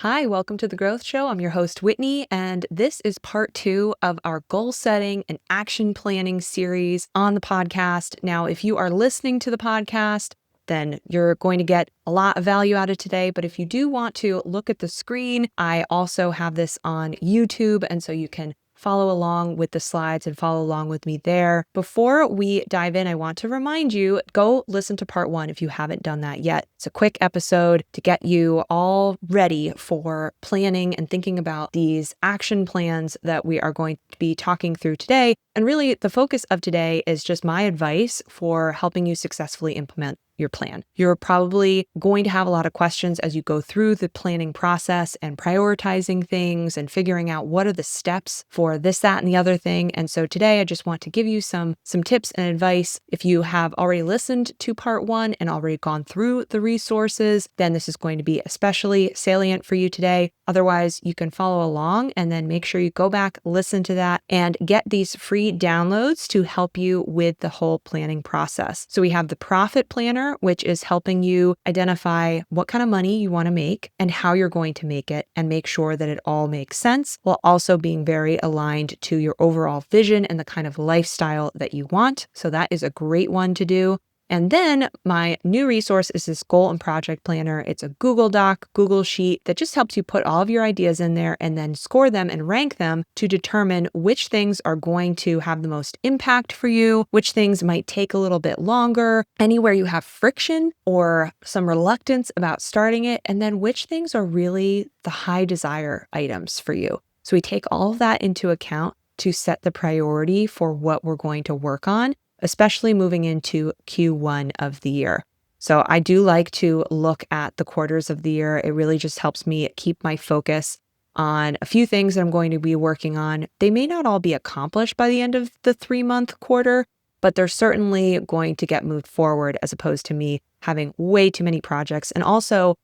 Hi, welcome to The Growth Show. I'm your host, Whitney, and this is part 2 of our goal setting and action planning series on the podcast. Now, if you are listening to the podcast, then you're going to get a lot of value out of today. But if you do want to look at the screen, I also have this on YouTube, and so you can follow along with the slides and follow along with me there. Before we dive in, I want to remind you, go listen to part 1 if you haven't done that yet. It's a quick episode to get you all ready for planning and thinking about these action plans that we are going to be talking through today. And really, the focus of today is just my advice for helping you successfully implement your plan. You're probably going to have a lot of questions as you go through the planning process and prioritizing things and figuring out what are the steps for this, that, and the other thing. And so today I just want to give you some tips and advice. If you have already listened to part 1 and already gone through the resources, then this is going to be especially salient for you today. Otherwise, you can follow along and then make sure you go back, listen to that, and get these free downloads to help you with the whole planning process. So we have the Profit Planner, which is helping you identify what kind of money you want to make and how you're going to make it and make sure that it all makes sense while also being very aligned to your overall vision and the kind of lifestyle that you want. So that is a great one to do. And then my new resource is this Goal and Project Planner. It's a Google Doc, Google Sheet that just helps you put all of your ideas in there and then score them and rank them to determine which things are going to have the most impact for you, which things might take a little bit longer, anywhere you have friction or some reluctance about starting it, and then which things are really the high desire items for you. So we take all of that into account to set the priority for what we're going to work on, especially moving into Q1 of the year. So I do like to look at the quarters of the year. It really just helps me keep my focus on a few things that I'm going to be working on. They may not all be accomplished by the end of the 3-month quarter, but they're certainly going to get moved forward as opposed to me having way too many projects. And also,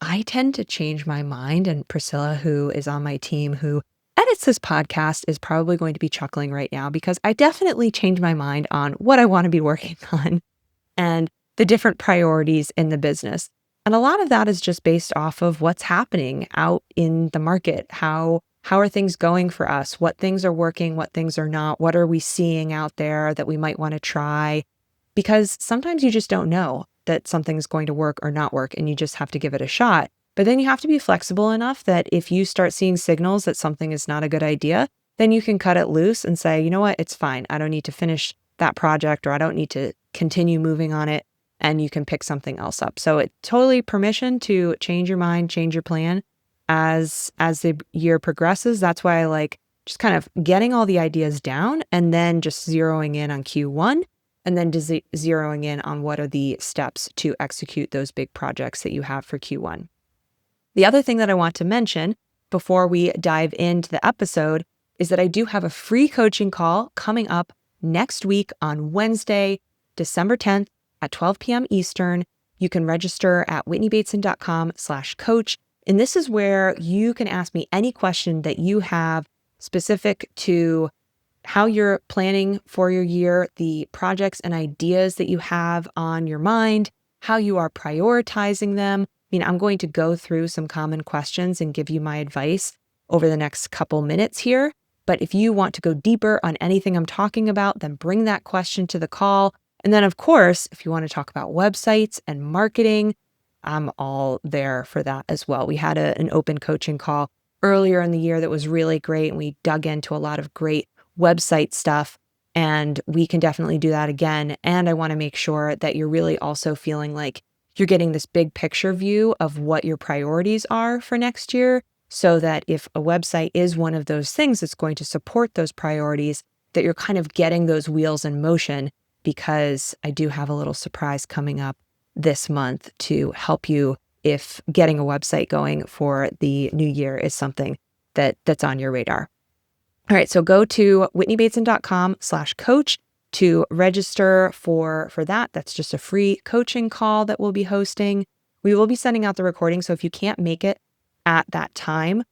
I tend to change my mind, and Priscilla, who is on my team, who edits this podcast, is probably going to be chuckling right now because I definitely change my mind on what I want to be working on and the different priorities in the business. And a lot of that is just based off of what's happening out in the market. How are things going for us? What things are working? What things are not? What are we seeing out there that we might want to try? Because sometimes you just don't know that something's going to work or not work, and you just have to give it a shot. But then you have to be flexible enough that if you start seeing signals that something is not a good idea, then you can cut it loose and say, you know what, it's fine. I don't need to finish that project, or I don't need to continue moving on it, and you can pick something else up. So it's totally permission to change your mind, change your plan as the year progresses. That's why I like just kind of getting all the ideas down and then just zeroing in on Q1 and then zeroing in on what are the steps to execute those big projects that you have for Q1. The other thing that I want to mention before we dive into the episode is that I do have a free coaching call coming up next week on Wednesday, December 10th at 12 p.m. Eastern. You can register at whitneybateson.com/coach. And this is where you can ask me any question that you have specific to how you're planning for your year, the projects and ideas that you have on your mind, how you are prioritizing them. I'm going to go through some common questions and give you my advice over the next couple minutes here. But if you want to go deeper on anything I'm talking about, then bring that question to the call. And then, of course, if you want to talk about websites and marketing, I'm all there for that as well. We had an open coaching call earlier in the year that was really great, and we dug into a lot of great website stuff, and we can definitely do that again. And I want to make sure that you're really also feeling like you're getting this big picture view of what your priorities are for next year, so that if a website is one of those things that's going to support those priorities, that you're kind of getting those wheels in motion, because I do have a little surprise coming up this month to help you if getting a website going for the new year is something that's on your radar. All right, so go to whitneybateson.com/coach to register for that. That's just a free coaching call that we'll be hosting. We will be sending out the recording, so if you can't make it at that time,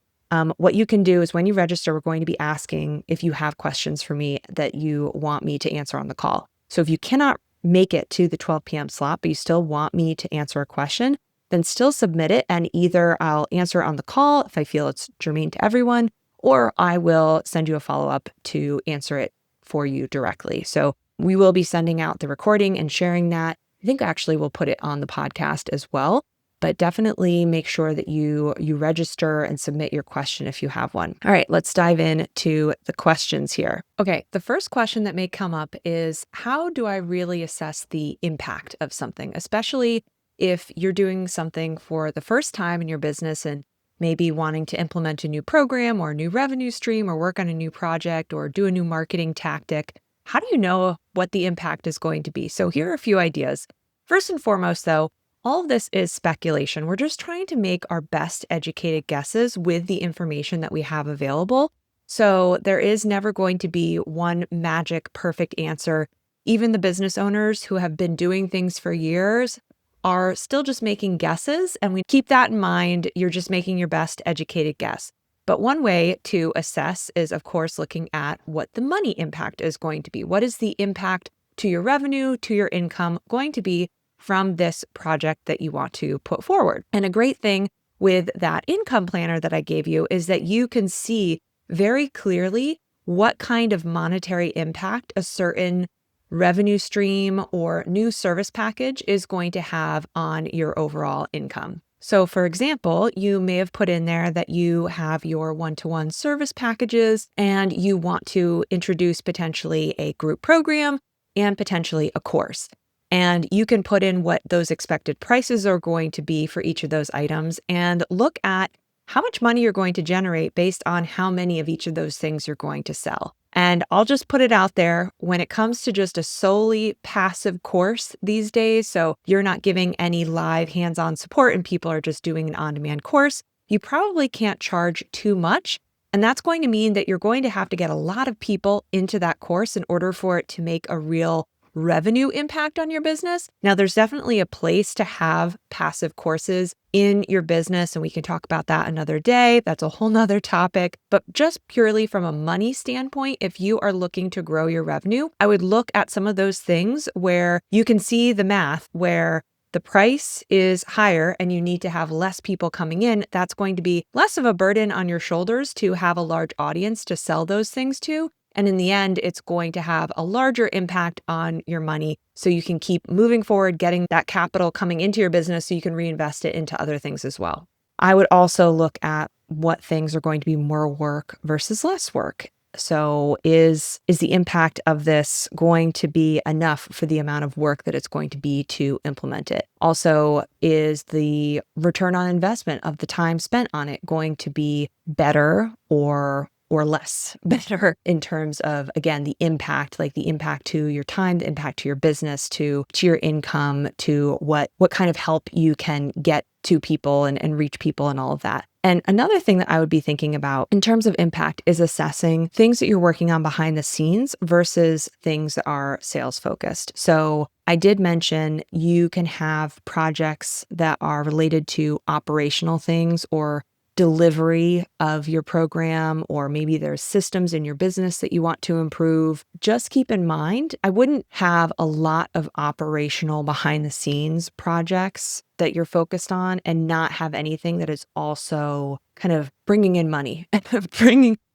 what you can do is when you register, we're going to be asking if you have questions for me that you want me to answer on the call. So if you cannot make it to the 12 p.m. slot, but you still want me to answer a question, then still submit it. And either I'll answer on the call if I feel it's germane to everyone, or I will send you a follow-up to answer it for you directly. So we will be sending out the recording and sharing that. I think actually we'll put it on the podcast as well, but definitely make sure that you register and submit your question if you have one. All right, let's dive into the questions here. Okay, the first question that may come up is, how do I really assess the impact of something, especially if you're doing something for the first time in your business and maybe wanting to implement a new program or a new revenue stream or work on a new project or do a new marketing tactic? How do you know what the impact is going to be? So here are a few ideas. First and foremost, though, all of this is speculation. We're just trying to make our best educated guesses with the information that we have available. So there is never going to be one magic perfect answer. Even the business owners who have been doing things for years are still just making guesses. And we keep that in mind. You're just making your best educated guess. But one way to assess is, of course, looking at what the money impact is going to be. What is the impact to your revenue, to your income going to be from this project that you want to put forward? And a great thing with that income planner that I gave you is that you can see very clearly what kind of monetary impact a certain revenue stream or new service package is going to have on your overall income. So for example, you may have put in there that you have your one-to-one service packages and you want to introduce potentially a group program and potentially a course. And you can put in what those expected prices are going to be for each of those items and look at how much money you're going to generate based on how many of each of those things you're going to sell. And I'll just put it out there, when it comes to just a solely passive course these days, so you're not giving any live hands-on support and people are just doing an on-demand course, you probably can't charge too much. And that's going to mean that you're going to have to get a lot of people into that course in order for it to make a real revenue impact on your business. Now, there's definitely a place to have passive courses in your business, and we can talk about that another day. That's a whole nother topic. But just purely from a money standpoint, if you are looking to grow your revenue, I would look at some of those things where you can see the math, where the price is higher and you need to have less people coming in. That's going to be less of a burden on your shoulders to have a large audience to sell those things to. And in the end, it's going to have a larger impact on your money so you can keep moving forward, getting that capital coming into your business so you can reinvest it into other things as well. I would also look at what things are going to be more work versus less work. So is the impact of this going to be enough for the amount of work that it's going to be to implement it? Also, is the return on investment of the time spent on it going to be better or less better in terms of, again, the impact, like the impact to your time, the impact to your business, to your income, to what kind of help you can get to people and reach people and all of that. And another thing that I would be thinking about in terms of impact is assessing things that you're working on behind the scenes versus things that are sales focused. So I did mention you can have projects that are related to operational things or delivery of your program, or maybe there's systems in your business that you want to improve. Just keep in mind, I wouldn't have a lot of operational behind the scenes projects that you're focused on and not have anything that is also kind of bringing in money,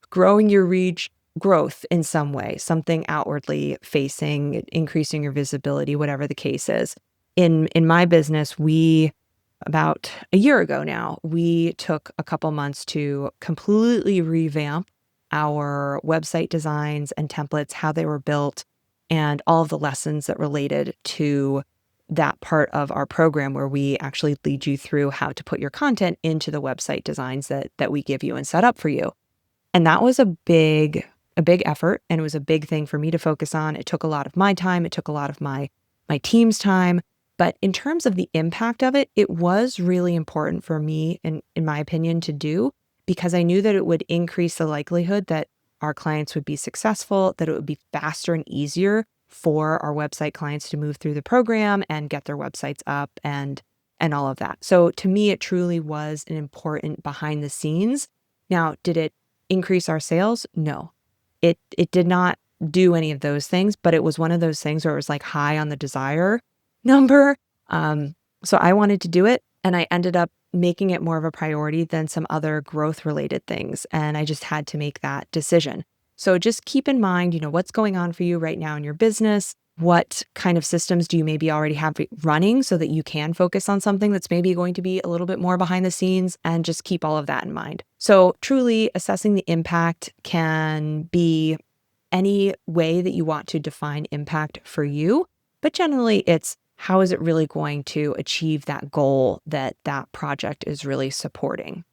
growing your reach, growth in some way, something outwardly facing, increasing your visibility, whatever the case is. In my business, about a year ago now, we took a couple months to completely revamp our website designs and templates, how they were built, and all of the lessons that related to that part of our program where we actually lead you through how to put your content into the website designs that we give you and set up for you. And that was a big effort, and it was a big thing for me to focus on. It took a lot of my time. It took a lot of my team's time. But in terms of the impact of it, it was really important for me, in my opinion, to do, because I knew that it would increase the likelihood that our clients would be successful, that it would be faster and easier for our website clients to move through the program and get their websites up and all of that. So to me, it truly was an important behind the scenes. Now, did it increase our sales? No, it did not do any of those things, but it was one of those things where it was like high on the desire number. So I wanted to do it. And I ended up making it more of a priority than some other growth related things. And I just had to make that decision. So just keep in mind, what's going on for you right now in your business. What kind of systems do you maybe already have running so that you can focus on something that's maybe going to be a little bit more behind the scenes, and just keep all of that in mind. So truly assessing the impact can be any way that you want to define impact for you, but generally it's how is it really going to achieve that goal that that project is really supporting.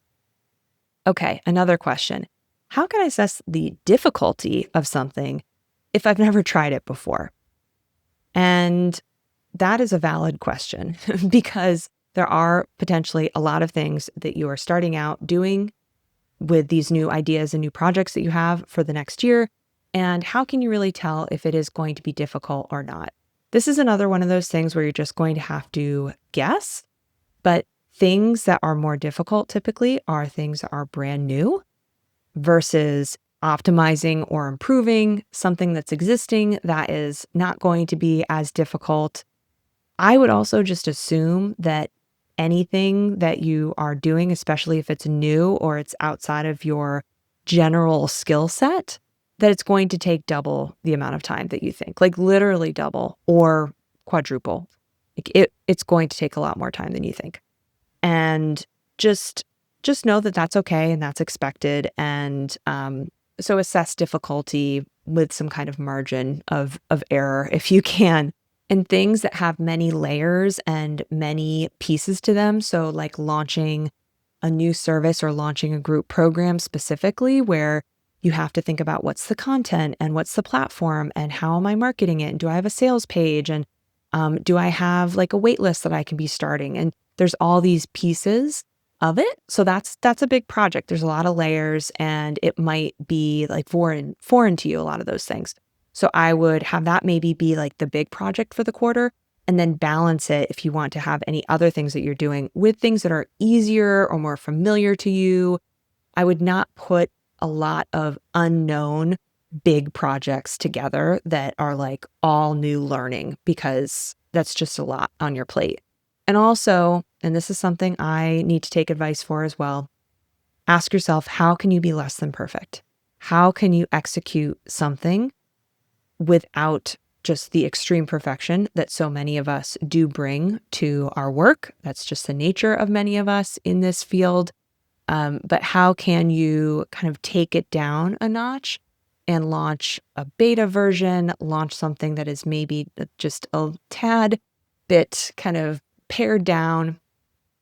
Okay, another question. How can I assess the difficulty of something if I've never tried it before? And that is a valid question because there are potentially a lot of things that you are starting out doing with these new ideas and new projects that you have for the next year. And how can you really tell if it is going to be difficult or not? This is another one of those things where you're just going to have to guess, but things that are more difficult typically are things that are brand new versus optimizing or improving something that's existing that is not going to be as difficult. I would also just assume that anything that you are doing, especially if it's new or it's outside of your general skill set, that it's going to take double the amount of time that you think, like literally double or quadruple. It's going to take a lot more time than you think. And just know that that's okay and that's expected. And so assess difficulty with some kind of margin of error if you can. And things that have many layers and many pieces to them. So like launching a new service or launching a group program specifically, where you have to think about what's the content and what's the platform and how am I marketing it? And do I have a sales page? And do I have like a wait list that I can be starting? And there's all these pieces of it. So that's a big project. There's a lot of layers and it might be like foreign to you, a lot of those things. So I would have that maybe be like the big project for the quarter, and then balance it if you want to have any other things that you're doing with things that are easier or more familiar to you. I would not put a lot of unknown big projects together that are like all new learning, because that's just a lot on your plate. And also, and this is something I need to take advice for as well, ask yourself, how can you be less than perfect? How can you execute something without just the extreme perfection that so many of us do bring to our work? That's just the nature of many of us in this field. But how can you kind of take it down a notch and launch a beta version, launch something that is maybe just a tad bit kind of pared down?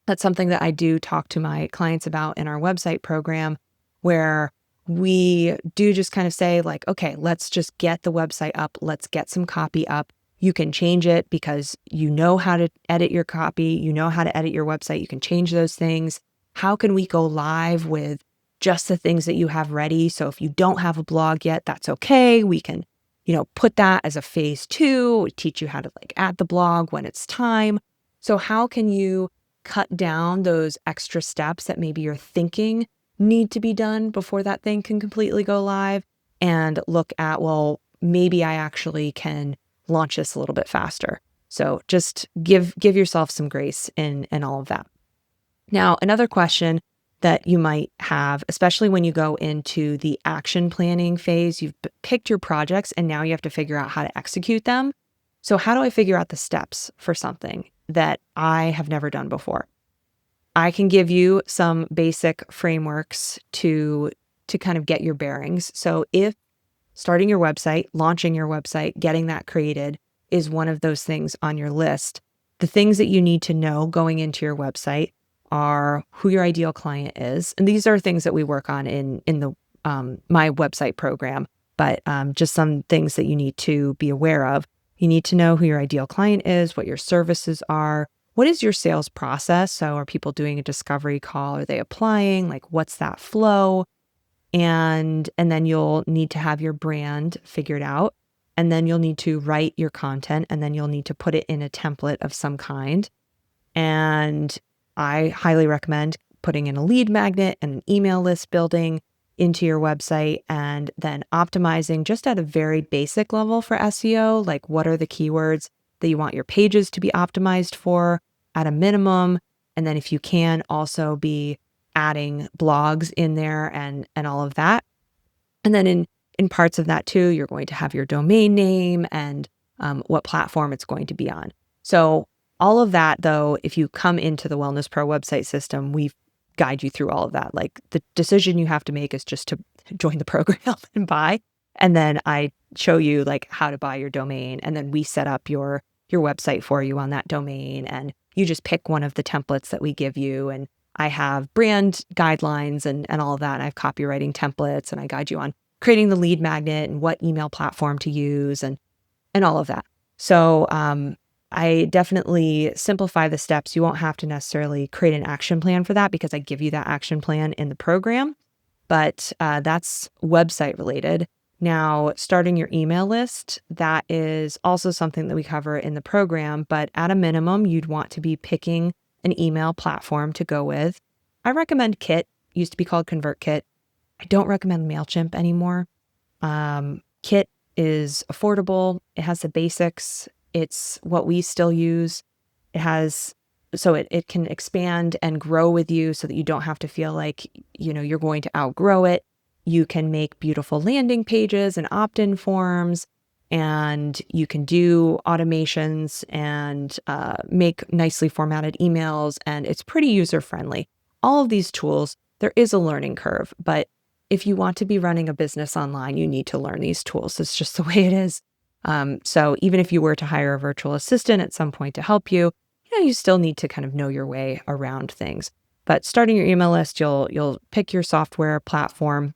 That's something that I do talk to my clients about in our website program, where we do just kind of say like, okay, let's just get the website up. Let's get some copy up. You can change it because you know how to edit your copy. You know how to edit your website. You can change those things. How can we go live with just the things that you have ready? So if you don't have a blog yet, that's okay. We can, put that as a phase 2. We teach you how to like add the blog when it's time. So how can you cut down those extra steps that maybe you're thinking need to be done before that thing can completely go live, and look at, well, maybe I actually can launch this a little bit faster. So just give yourself some grace in all of that. Now, another question that you might have, especially when you go into the action planning phase, you've picked your projects and now you have to figure out how to execute them. So how do I figure out the steps for something that I have never done before? I can give you some basic frameworks to kind of get your bearings. So if starting your website, launching your website, getting that created is one of those things on your list, the things that you need to know going into your website are who your ideal client is. And these are things that we work on in the my website program, but just some things that you need to be aware of. You need to know who your ideal client is, what your services are. What is your sales process? So are people doing a discovery call? Are they applying? Like, what's that flow? And then you'll need to have your brand figured out. And then you'll need to write your content, and then you'll need to put it in a template of some kind. And I highly recommend putting in a lead magnet and an email list building into your website, and then optimizing just at a very basic level for SEO, like what are the keywords that you want your pages to be optimized for at a minimum, And then if you can also be adding blogs in there and all of that. And then in parts of that too, you're going to have your domain name and what platform it's going to be on. So all of that, though, if you come into the Wellness Pro website system, we guide you through all of that. Like the decision you have to make is just to join the program and buy. And then I show you like how to buy your domain. And then we set up your website for you on that domain. And you just pick one of the templates that we give you. And I have brand guidelines and all of that. And I have copywriting templates and I guide you on creating the lead magnet and what email platform to use and all of that. So I definitely simplify the steps. You won't have to necessarily create an action plan for that because I give you that action plan in the program, but that's website related. Now, starting your email list, that is also something that we cover in the program, but at a minimum, you'd want to be picking an email platform to go with. I recommend Kit, used to be called ConvertKit. I don't recommend MailChimp anymore. Kit is affordable. It has the basics. It's what we still use. It can expand and grow with you so that you don't have to feel like, you're going to outgrow it. You can make beautiful landing pages and opt-in forms, and you can do automations and make nicely formatted emails, and it's pretty user-friendly. All of these tools, there is a learning curve, but if you want to be running a business online, you need to learn these tools. It's just the way it is. So even if you were to hire a virtual assistant at some point to help you, you still need to kind of know your way around things. But starting your email list, you'll pick your software platform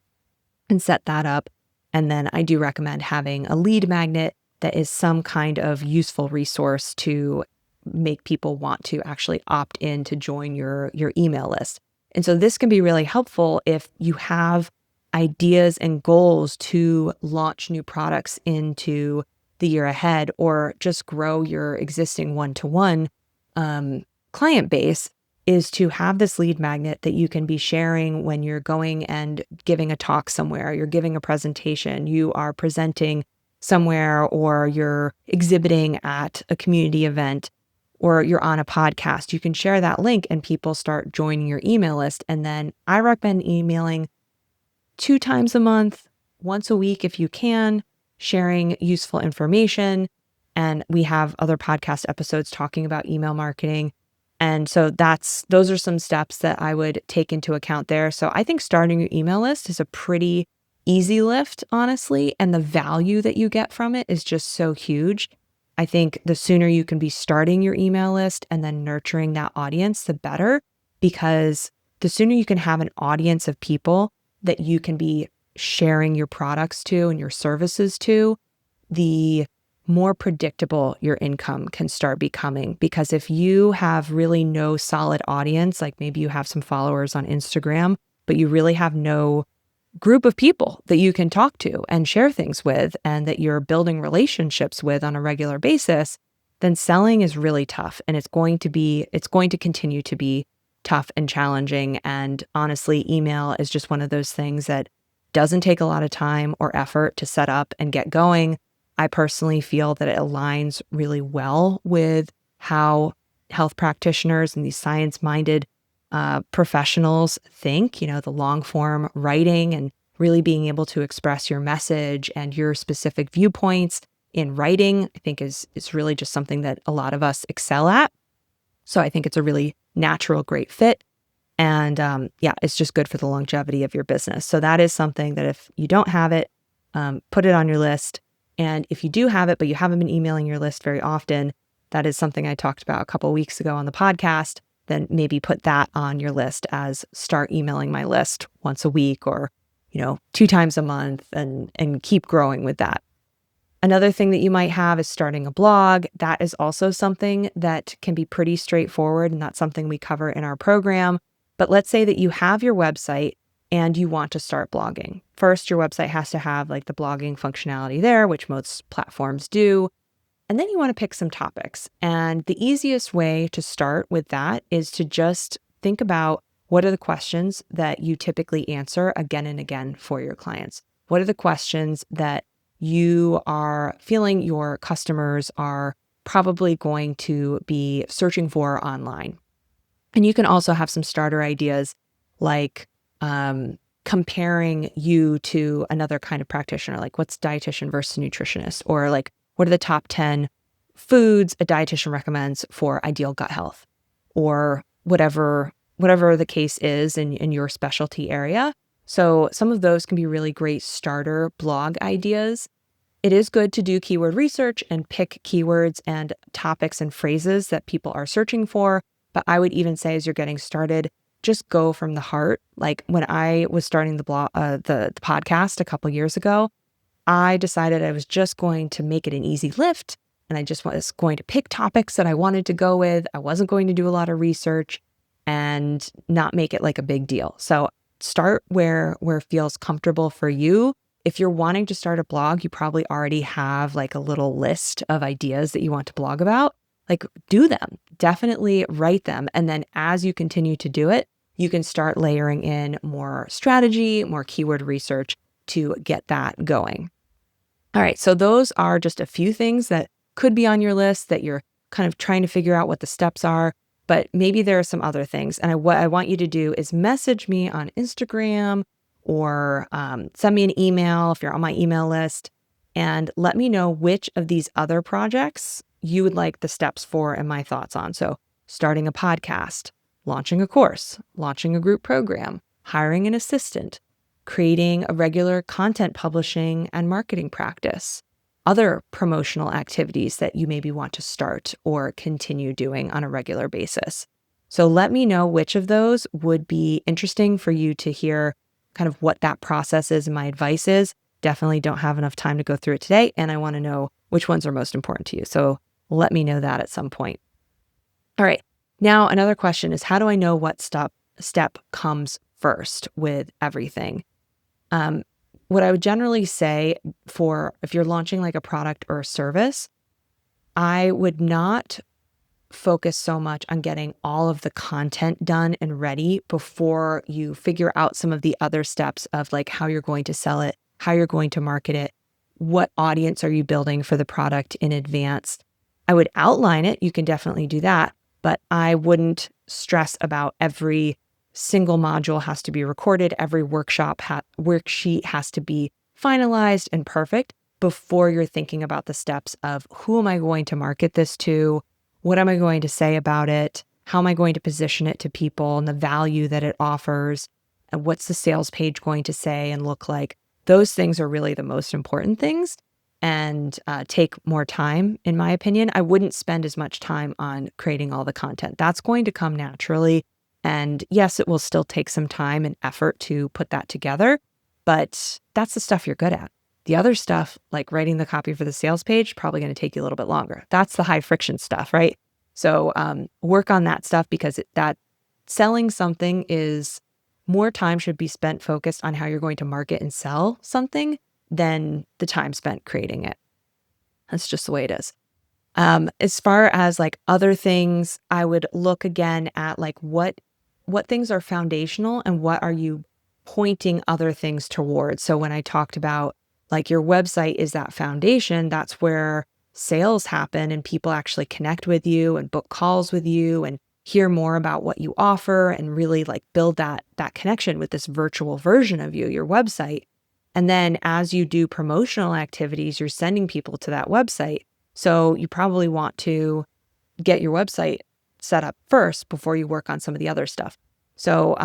and set that up. And then I do recommend having a lead magnet that is some kind of useful resource to make people want to actually opt in to join your email list. And so this can be really helpful if you have ideas and goals to launch new products into the year ahead, or just grow your existing one-to-one client base, is to have this lead magnet that you can be sharing when you're going and giving a talk somewhere, you're giving a presentation, you are presenting somewhere, or you're exhibiting at a community event, or you're on a podcast. You can share that link and people start joining your email list. And then I recommend emailing 2 times a month, once a week if you can, sharing useful information. And we have other podcast episodes talking about email marketing. And so those are some steps that I would take into account there. So I think starting your email list is a pretty easy lift, honestly. And the value that you get from it is just so huge. I think the sooner you can be starting your email list and then nurturing that audience, the better, because the sooner you can have an audience of people that you can be sharing your products to and your services to, the more predictable your income can start becoming. Because if you have really no solid audience, like maybe you have some followers on Instagram, but you really have no group of people that you can talk to and share things with, and that you're building relationships with on a regular basis, then selling is really tough. And it's going to continue to be tough and challenging. And honestly, email is just one of those things that doesn't take a lot of time or effort to set up and get going. I personally feel that it aligns really well with how health practitioners and these science-minded professionals think, the long form writing and really being able to express your message and your specific viewpoints in writing, I think is really just something that a lot of us excel at. So I think it's a really natural, great fit. And it's just good for the longevity of your business. So that is something that if you don't have it, put it on your list. And if you do have it, but you haven't been emailing your list very often, that is something I talked about a couple of weeks ago on the podcast, then maybe put that on your list as start emailing my list once a week, or, 2 times a month, and keep growing with that. Another thing that you might have is starting a blog. That is also something that can be pretty straightforward, and that's something we cover in our program. But let's say that you have your website and you want to start blogging. First, your website has to have like the blogging functionality there, which most platforms do. And then you want to pick some topics. And the easiest way to start with that is to just think about, what are the questions that you typically answer again and again for your clients? What are the questions that you are feeling your customers are probably going to be searching for online? And you can also have some starter ideas like comparing you to another kind of practitioner, like what's dietitian versus nutritionist, or like what are the top 10 foods a dietitian recommends for ideal gut health, or whatever the case is in your specialty area. So some of those can be really great starter blog ideas. It is good to do keyword research and pick keywords and topics and phrases that people are searching for. But I would even say as you're getting started, just go from the heart. Like when I was starting the podcast a couple years ago, I decided I was just going to make it an easy lift, and I just was going to pick topics that I wanted to go with. I wasn't going to do a lot of research and not make it like a big deal. So start where it feels comfortable for you. If you're wanting to start a blog, you probably already have like a little list of ideas that you want to blog about. Like do them, definitely write them. And then as you continue to do it, you can start layering in more strategy, more keyword research to get that going. All right, so those are just a few things that could be on your list that you're kind of trying to figure out what the steps are, but maybe there are some other things. And what I want you to do is message me on Instagram or send me an email if you're on my email list, and let me know which of these other projects you would like the steps for and my thoughts on. So starting a podcast, launching a course, launching a group program, hiring an assistant, creating a regular content publishing and marketing practice, other promotional activities that you maybe want to start or continue doing on a regular basis. So let me know which of those would be interesting for you to hear kind of what that process is and my advice is. Definitely don't have enough time to go through it today, and I want to know which ones are most important to you. So let me know that at some point. All right. Now, another question is, how do I know what step comes first with everything? What I would generally say for if you're launching like a product or a service, I would not focus so much on getting all of the content done and ready before you figure out some of the other steps of like how you're going to sell it, how you're going to market it, what audience are you building for the product in advance. I would outline it. You can definitely do that, but I wouldn't stress about every single module has to be recorded. Every worksheet has to be finalized and perfect before you're thinking about the steps of who am I going to market this to? What am I going to say about it? How am I going to position it to people and the value that it offers? And what's the sales page going to say and look like? Those things are really the most important things and take more time, in my opinion. I wouldn't spend as much time on creating all the content. That's going to come naturally. And yes, it will still take some time and effort to put that together, but that's the stuff you're good at. The other stuff, like writing the copy for the sales page, probably going to take you a little bit longer. That's the high friction stuff, right? So work on that stuff because that selling something is more time should be spent focused on how you're going to market and sell something than the time spent creating it. That's just the way it is. As far as like other things, I would look again at like what things are foundational and what are you pointing other things towards. So when I talked about like your website is that foundation, that's where sales happen and people actually connect with you and book calls with you and hear more about what you offer and really like build that connection with this virtual version of you, your website. And then as you do promotional activities, you're sending people to that website. So you probably want to get your website set up first before you work on some of the other stuff. So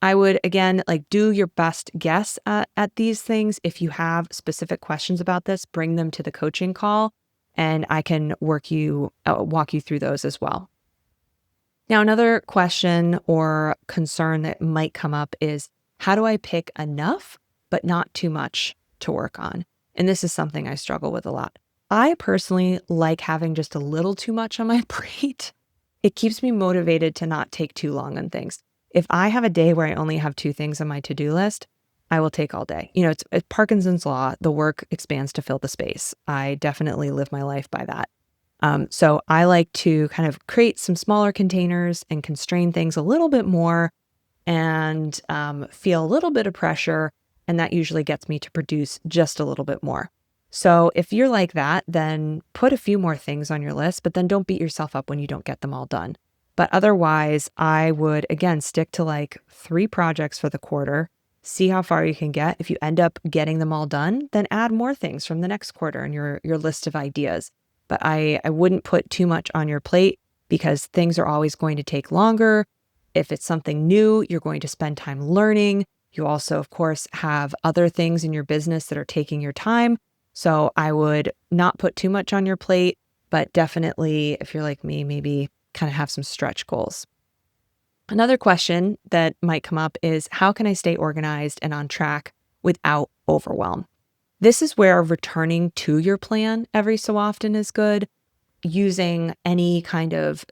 I would, again, like do your best guess at these things. If you have specific questions about this, bring them to the coaching call and I can walk you through those as well. Now, another question or concern that might come up is, how do I pick enough, but not too much to work on? And this is something I struggle with a lot. I personally like having just a little too much on my plate. It keeps me motivated to not take too long on things. If I have a day where I only have 2 things on my to-do list, I will take all day. You know, it's Parkinson's law. The work expands to fill the space. I definitely live my life by that. So I like to kind of create some smaller containers and constrain things a little bit more and feel a little bit of pressure. And that usually gets me to produce just a little bit more. So if you're like that, then put a few more things on your list, but then don't beat yourself up when you don't get them all done. But otherwise, I would, again, stick to like 3 projects for the quarter, see how far you can get. If you end up getting them all done, then add more things from the next quarter in your list of ideas. But I wouldn't put too much on your plate because things are always going to take longer. If it's something new, you're going to spend time learning. You also, of course, have other things in your business that are taking your time. So I would not put too much on your plate, but definitely, if you're like me, maybe kind of have some stretch goals. Another question that might come up is, how can I stay organized and on track without overwhelm? This is where returning to your plan every so often is good. Using any kind of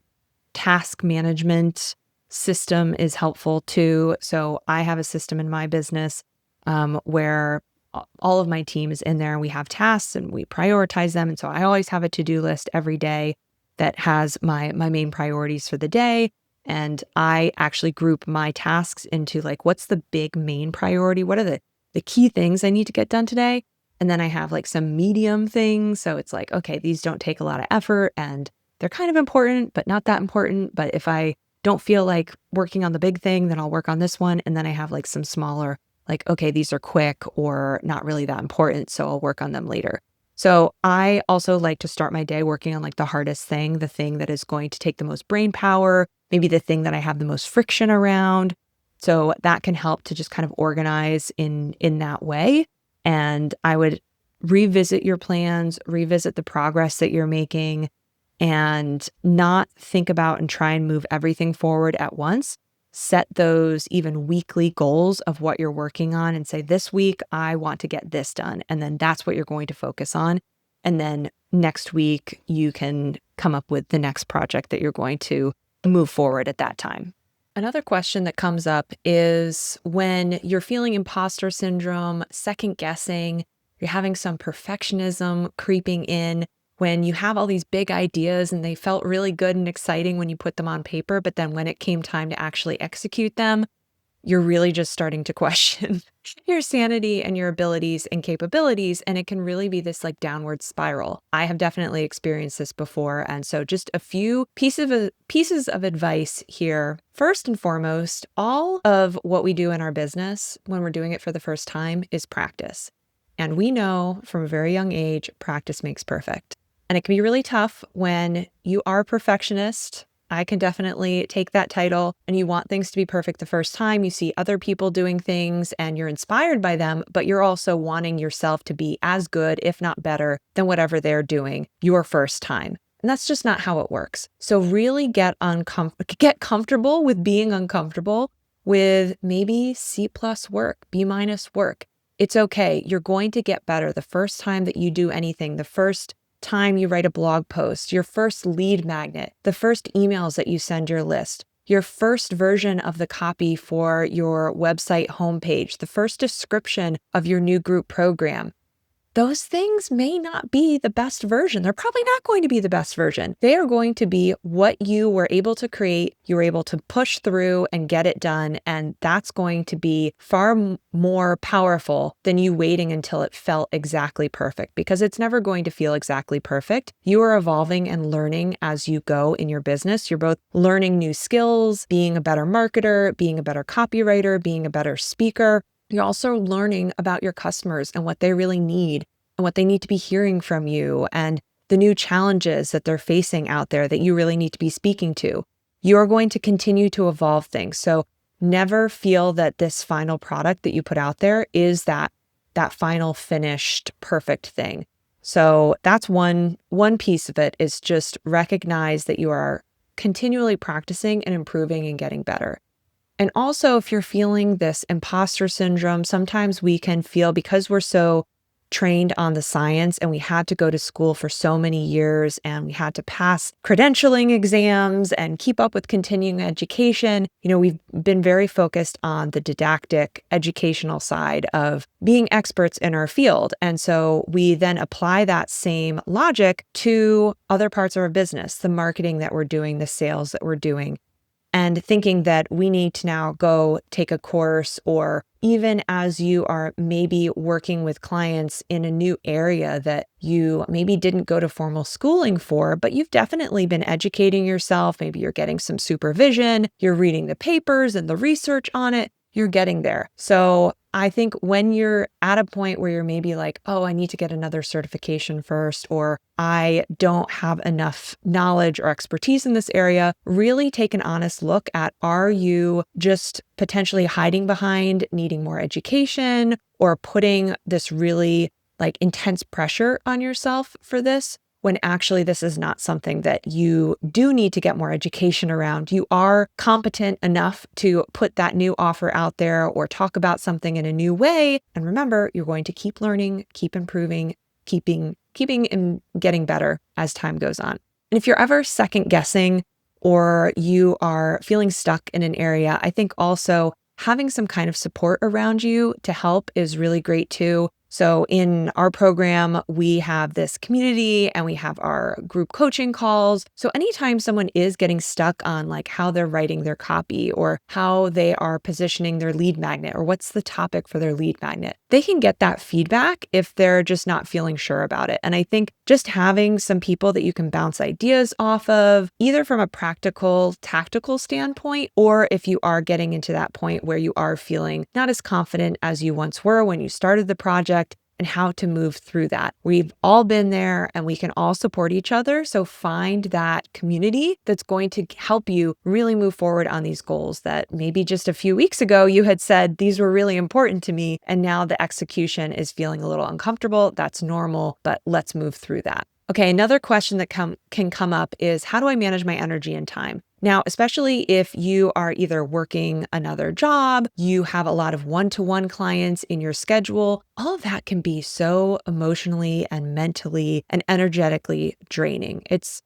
task management system is helpful too. So I have a system in my business where all of my team is in there and we have tasks and we prioritize them. And so I always have a to-do list every day that has my main priorities for the day. And I actually group my tasks into like, what's the big main priority? What are the key things I need to get done today? And then I have like some medium things. So it's like, okay, these don't take a lot of effort and they're kind of important, but not that important. But if I don't feel like working on the big thing, then I'll work on this one. And then I have like some smaller, like, okay, these are quick or not really that important. So I'll work on them later. So I also like to start my day working on like the hardest thing, the thing that is going to take the most brain power, maybe the thing that I have the most friction around. So that can help to just kind of organize in that way. And I would revisit your plans, revisit the progress that you're making, and not think about and try and move everything forward at once. Set those even weekly goals of what you're working on and say, this week, I want to get this done. And then that's what you're going to focus on. And then next week, you can come up with the next project that you're going to move forward at that time. Another question that comes up is when you're feeling imposter syndrome, second guessing, you're having some perfectionism creeping in, when you have all these big ideas and they felt really good and exciting when you put them on paper, but then when it came time to actually execute them, you're really just starting to question your sanity and your abilities and capabilities. And it can really be this like downward spiral. I have definitely experienced this before. And so just a few pieces of advice here. First and foremost, all of what we do in our business when we're doing it for the first time is practice. And we know from a very young age, practice makes perfect. And it can be really tough when you are a perfectionist. I can definitely take that title and you want things to be perfect the first time. You see other people doing things and you're inspired by them, but you're also wanting yourself to be as good, if not better, than whatever they're doing your first time. And that's just not how it works. So really get comfortable with being uncomfortable with maybe C+ work, B- work. It's okay. You're going to get better the first time that you do anything, the first time you write a blog post, your first lead magnet, the first emails that you send your list, your first version of the copy for your website homepage, the first description of your new group program. Those things may not be the best version. They're probably not going to be the best version. They are going to be what you were able to create, you were able to push through and get it done. And that's going to be far more powerful than you waiting until it felt exactly perfect, because it's never going to feel exactly perfect. You are evolving and learning as you go in your business. You're both learning new skills, being a better marketer, being a better copywriter, being a better speaker. You're also learning about your customers and what they really need and what they need to be hearing from you and the new challenges that they're facing out there that you really need to be speaking to. You're going to continue to evolve things. So never feel that this final product that you put out there is that final finished perfect thing. So that's one piece of it, is just recognize that you are continually practicing and improving and getting better. And also, if you're feeling this imposter syndrome, sometimes we can feel, because we're so trained on the science and we had to go to school for so many years and we had to pass credentialing exams and keep up with continuing education. We've been very focused on the didactic educational side of being experts in our field. And so we then apply that same logic to other parts of our business, the marketing that we're doing, the sales that we're doing, and thinking that we need to now go take a course or even as you are maybe working with clients in a new area that you maybe didn't go to formal schooling for, but you've definitely been educating yourself. Maybe you're getting some supervision, you're reading the papers and the research on it, you're getting there. So I think when you're at a point where you're maybe like, oh, I need to get another certification first, or I don't have enough knowledge or expertise in this area, really take an honest look at, are you just potentially hiding behind needing more education or putting this really intense pressure on yourself for this, when actually this is not something that you do need to get more education around. You are competent enough to put that new offer out there or talk about something in a new way. And remember, you're going to keep learning, keep improving, keeping and getting better as time goes on. And if you're ever second guessing or you are feeling stuck in an area, I think also having some kind of support around you to help is really great too. So in our program, we have this community and we have our group coaching calls. So anytime someone is getting stuck on how they're writing their copy or how they are positioning their lead magnet or what's the topic for their lead magnet, they can get that feedback if they're just not feeling sure about it. And I think just having some people that you can bounce ideas off of, either from a practical, tactical standpoint, or if you are getting into that point where you are feeling not as confident as you once were when you started the project, and how to move through that. We've all been there and we can all support each other. So find that community that's going to help you really move forward on these goals that maybe just a few weeks ago you had said these were really important to me, and now the execution is feeling a little uncomfortable. That's normal, but let's move through that. Okay, another question that can come up is, how do I manage my energy and time? Now, especially if you are either working another job, you have a lot of one-to-one clients in your schedule, all of that can be so emotionally and mentally and energetically draining.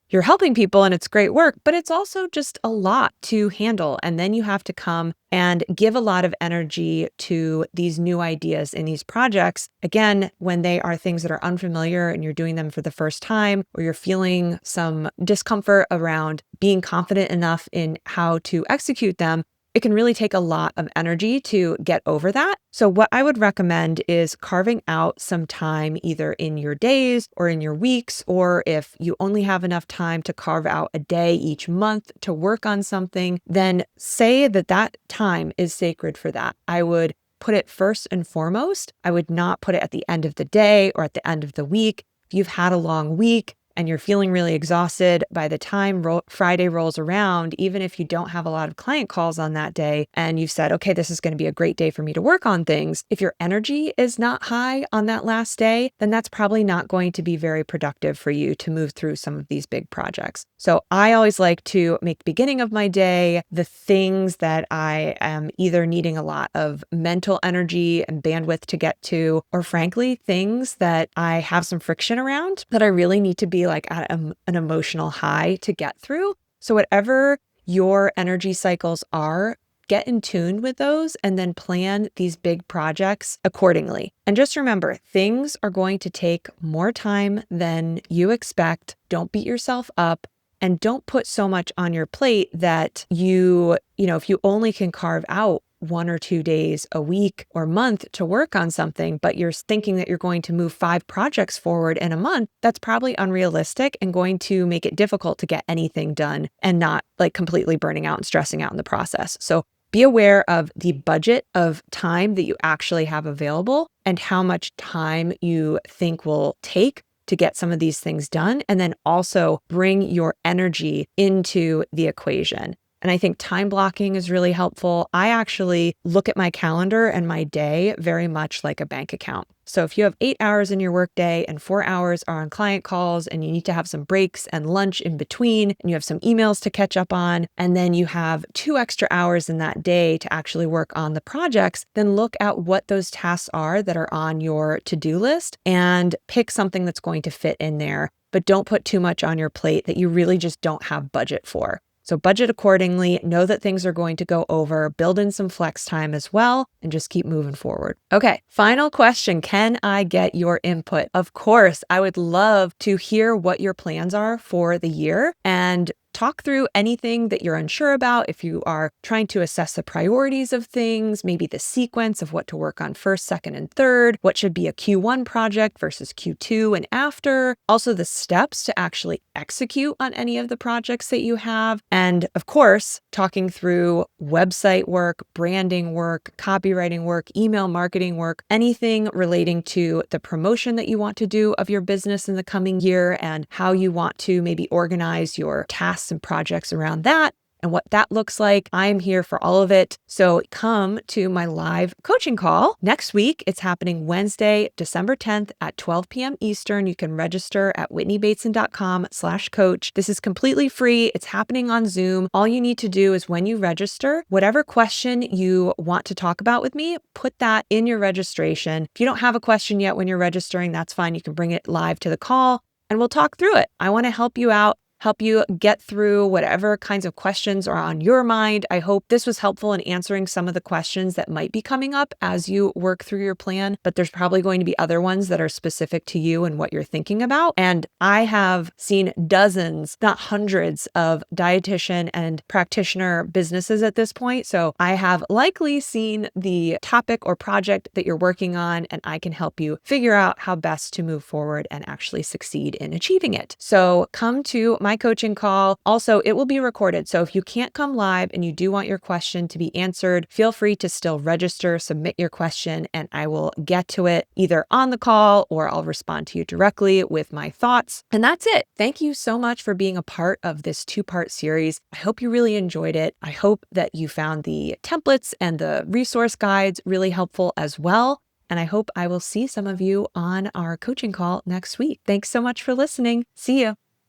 You're helping people and it's great work, but it's also just a lot to handle. And then you have to come and give a lot of energy to these new ideas in these projects. Again, when they are things that are unfamiliar and you're doing them for the first time, or you're feeling some discomfort around being confident enough in how to execute them, it can really take a lot of energy to get over that. So what I would recommend is carving out some time either in your days or in your weeks, or if you only have enough time to carve out a day each month to work on something, then say that time is sacred for that. I would put it first and foremost. I would not put it at the end of the day or at the end of the week. If you've had a long week and you're feeling really exhausted by the time Friday rolls around, even if you don't have a lot of client calls on that day, and you've said, okay, this is going to be a great day for me to work on things, if your energy is not high on that last day, then that's probably not going to be very productive for you to move through some of these big projects. So I always like to make the beginning of my day the things that I am either needing a lot of mental energy and bandwidth to get to, or frankly, things that I have some friction around that I really need to be at an emotional high to get through. So whatever your energy cycles are, get in tune with those and then plan these big projects accordingly. And just remember, things are going to take more time than you expect. Don't beat yourself up. And don't put so much on your plate that if you only can carve out 1 or 2 days a week or month to work on something, but you're thinking that you're going to move 5 projects forward in a month, that's probably unrealistic and going to make it difficult to get anything done and not completely burning out and stressing out in the process. So be aware of the budget of time that you actually have available and how much time you think will take to get some of these things done. And then also bring your energy into the equation. And I think time blocking is really helpful. I actually look at my calendar and my day very much like a bank account. So if you have 8 hours in your workday and 4 hours are on client calls and you need to have some breaks and lunch in between, and you have some emails to catch up on, and then you have 2 extra hours in that day to actually work on the projects, then look at what those tasks are that are on your to-do list and pick something that's going to fit in there. But don't put too much on your plate that you really just don't have budget for. So budget accordingly, know that things are going to go over, build in some flex time as well, and just keep moving forward. Okay, final question. Can I get your input? Of course, I would love to hear what your plans are for the year. And talk through anything that you're unsure about. If you are trying to assess the priorities of things, maybe the sequence of what to work on first, second, and third, what should be a Q1 project versus Q2 and after, also the steps to actually execute on any of the projects that you have. And of course, talking through website work, branding work, copywriting work, email marketing work, anything relating to the promotion that you want to do of your business in the coming year and how you want to maybe organize your tasks and projects around that and what that looks like. I'm here for all of it. So come to my live coaching call next week. It's happening Wednesday, December 10th at 12 p.m. Eastern. You can register at whitneybateson.com/coach. This is completely free. It's happening on Zoom. All you need to do is when you register, whatever question you want to talk about with me, put that in your registration. If you don't have a question yet when you're registering, that's fine. You can bring it live to the call and we'll talk through it. I want to help you out, help you get through whatever kinds of questions are on your mind. I hope this was helpful in answering some of the questions that might be coming up as you work through your plan, but there's probably going to be other ones that are specific to you and what you're thinking about. And I have seen dozens, not hundreds, of dietitian and practitioner businesses at this point. So I have likely seen the topic or project that you're working on, and I can help you figure out how best to move forward and actually succeed in achieving it. So come to my coaching call. Also, it will be recorded. So if you can't come live and you do want your question to be answered, feel free to still register, submit your question, and I will get to it either on the call or I'll respond to you directly with my thoughts. And that's it. Thank you so much for being a part of this 2-part series. I hope you really enjoyed it. I hope that you found the templates and the resource guides really helpful as well. And I hope I will see some of you on our coaching call next week. Thanks so much for listening. See you.